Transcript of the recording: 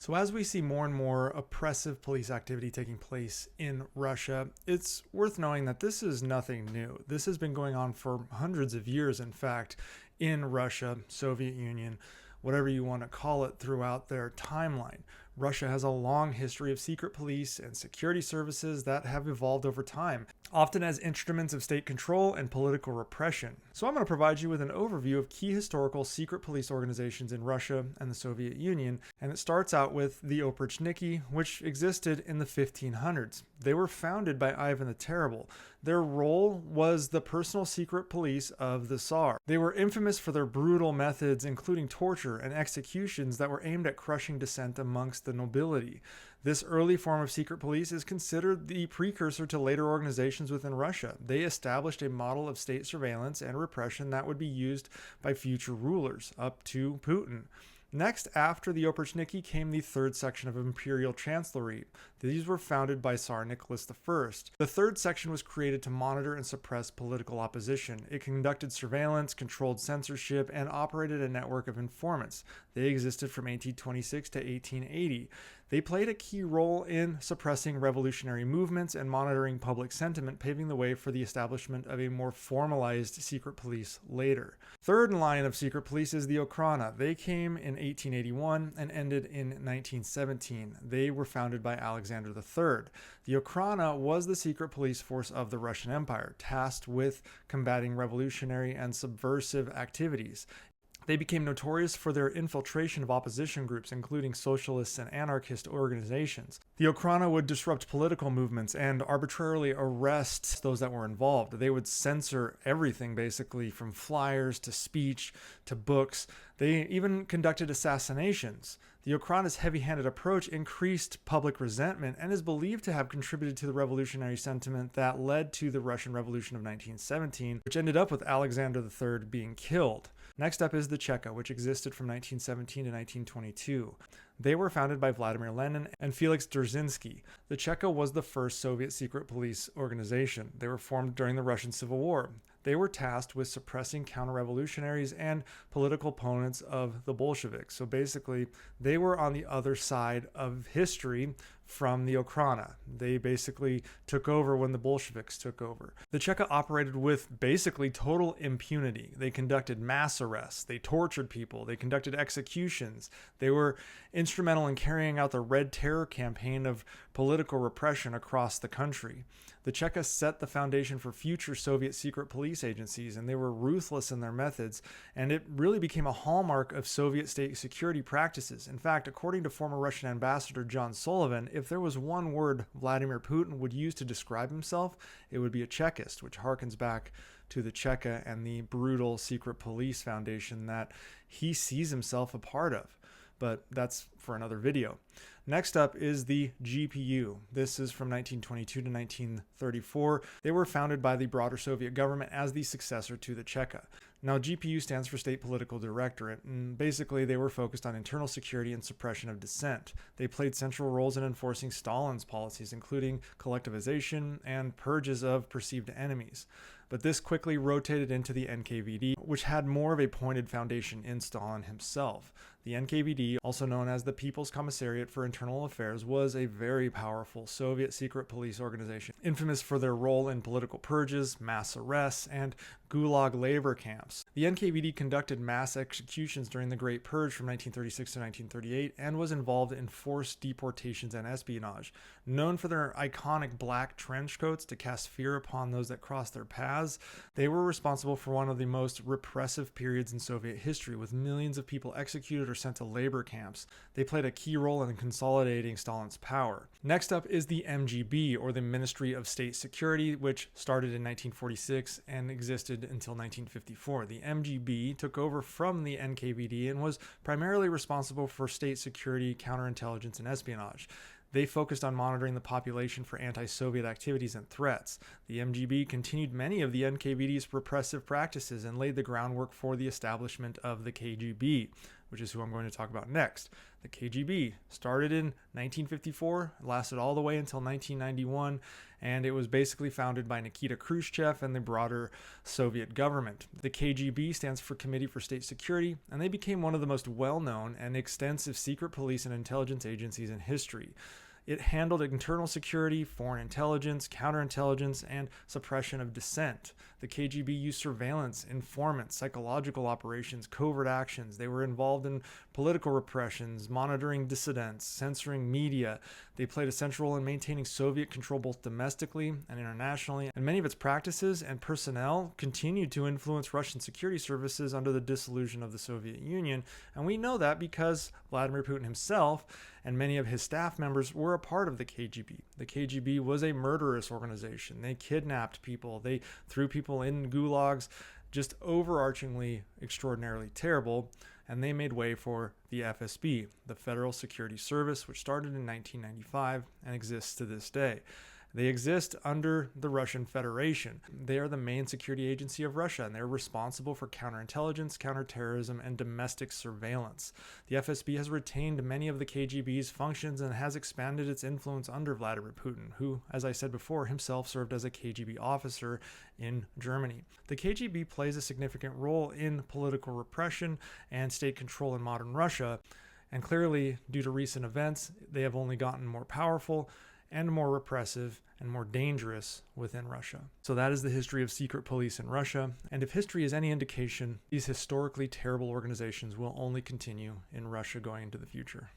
So, as we see more and more oppressive police activity taking place in Russia, it's worth knowing that this is nothing new. This has been going on for hundreds of years, in fact, in Russia, Soviet Union, whatever you want to call it, throughout their timeline. Russia has a long history of secret police and security services that have evolved over time, often as instruments of state control and political repression. So I'm going to provide you with an overview of key historical secret police organizations in Russia and the Soviet Union, and it starts out with the Oprichniki, which existed in the 1500s. They were founded by Ivan the Terrible. Their role was the personal secret police of the Tsar. They were infamous for their brutal methods, including torture and executions that were aimed at crushing dissent amongst the nobility. This early form of secret police is considered the precursor to later organizations within Russia. They established a model of state surveillance and repression that would be used by future rulers, up to Putin. Next, after the Oprichniki, came the third section of Imperial Chancellery. These were founded by Tsar Nicholas I. The third section was created to monitor and suppress political opposition. It conducted surveillance, controlled censorship, and operated a network of informants. They existed from 1826 to 1880. They played a key role in suppressing revolutionary movements and monitoring public sentiment, paving the way for the establishment of a more formalized secret police later. Third in line of secret police is the Okhrana. They came in 1881 and ended in 1917. They were founded by Alexander III. The Okhrana was the secret police force of the Russian Empire, tasked with combating revolutionary and subversive activities. They became notorious for their infiltration of opposition groups, including socialist and anarchist organizations. The Okhrana would disrupt political movements and arbitrarily arrest those that were involved. They would censor everything, basically, from flyers to speech to books. They even conducted assassinations. The Okhrana's heavy-handed approach increased public resentment and is believed to have contributed to the revolutionary sentiment that led to the Russian Revolution of 1917, which ended up with Alexander III being killed. Next up is the Cheka, which existed from 1917 to 1922. They were founded by Vladimir Lenin and Felix Dzerzhinsky. The Cheka was the first Soviet secret police organization. They were formed during the Russian Civil War. They were tasked with suppressing counter-revolutionaries and political opponents of the Bolsheviks. So basically, they were on the other side of history from the Okhrana. They basically took over when the Bolsheviks took over. The Cheka operated with basically total impunity. They conducted mass arrests. They tortured people. They conducted executions. They were instrumental in carrying out the Red Terror campaign of political repression across the country. The Cheka set the foundation for future Soviet secret police agencies, and they were ruthless in their methods, and it really became a hallmark of Soviet state security practices. In fact, according to former Russian ambassador John Sullivan, if there was one word Vladimir Putin would use to describe himself, it would be a Chekist, which harkens back to the Cheka and the brutal secret police foundation that he sees himself a part of. But that's for another video. Next up is the GPU. This is from 1922 to 1934. They were founded by the broader Soviet government as the successor to the Cheka. Now, GPU stands for State Political Directorate, and basically they were focused on internal security and suppression of dissent. They played central roles in enforcing Stalin's policies, including collectivization and purges of perceived enemies. But this quickly rotated into the NKVD, which had more of a pointed foundation in Stalin himself. The NKVD, also known as the People's Commissariat for Internal Affairs, was a very powerful Soviet secret police organization, infamous for their role in political purges, mass arrests, and Gulag labor camps. The NKVD conducted mass executions during the Great Purge from 1936 to 1938 and was involved in forced deportations and espionage. Known for their iconic black trench coats to cast fear upon those that crossed their paths, they were responsible for one of the most repressive periods in Soviet history, with millions of people executed or sent to labor camps. They played a key role in consolidating Stalin's power. Next up is the MGB, or the Ministry of State Security, which started in 1946 and existed until 1954. The MGB took over from the NKVD and was primarily responsible for state security, counterintelligence, and espionage. They focused on monitoring the population for anti-Soviet activities and threats. The MGB continued many of the NKVD's repressive practices and laid the groundwork for the establishment of the KGB, which is who I'm going to talk about next. The KGB started in 1954, lasted all the way until 1991, and it was basically founded by Nikita Khrushchev and the broader Soviet government. The KGB stands for Committee for State Security, and they became one of the most well-known and extensive secret police and intelligence agencies in history. It handled internal security, foreign intelligence, counterintelligence, and suppression of dissent. The KGB used surveillance, informants, psychological operations, covert actions. They were involved in political repressions, monitoring dissidents, censoring media. They played a central role in maintaining Soviet control both domestically and internationally, and many of its practices and personnel continued to influence Russian security services under the dissolution of the Soviet Union, and we know that because Vladimir Putin himself and many of his staff members were a part of the KGB. The KGB was a murderous organization. They kidnapped people. They threw people in gulags, just overarchingly extraordinarily terrible. And they made way for the FSB, the Federal Security Service, which started in 1995 and exists to this day. They exist under the Russian Federation. They are the main security agency of Russia, and they're responsible for counterintelligence, counterterrorism, and domestic surveillance. The FSB has retained many of the KGB's functions and has expanded its influence under Vladimir Putin, who, as I said before, himself served as a KGB officer in Germany. The KGB plays a significant role in political repression and state control in modern Russia, and clearly, due to recent events, they have only gotten more powerful and more repressive and more dangerous within Russia. So that is the history of secret police in Russia. And if history is any indication, these historically terrible organizations will only continue in Russia going into the future.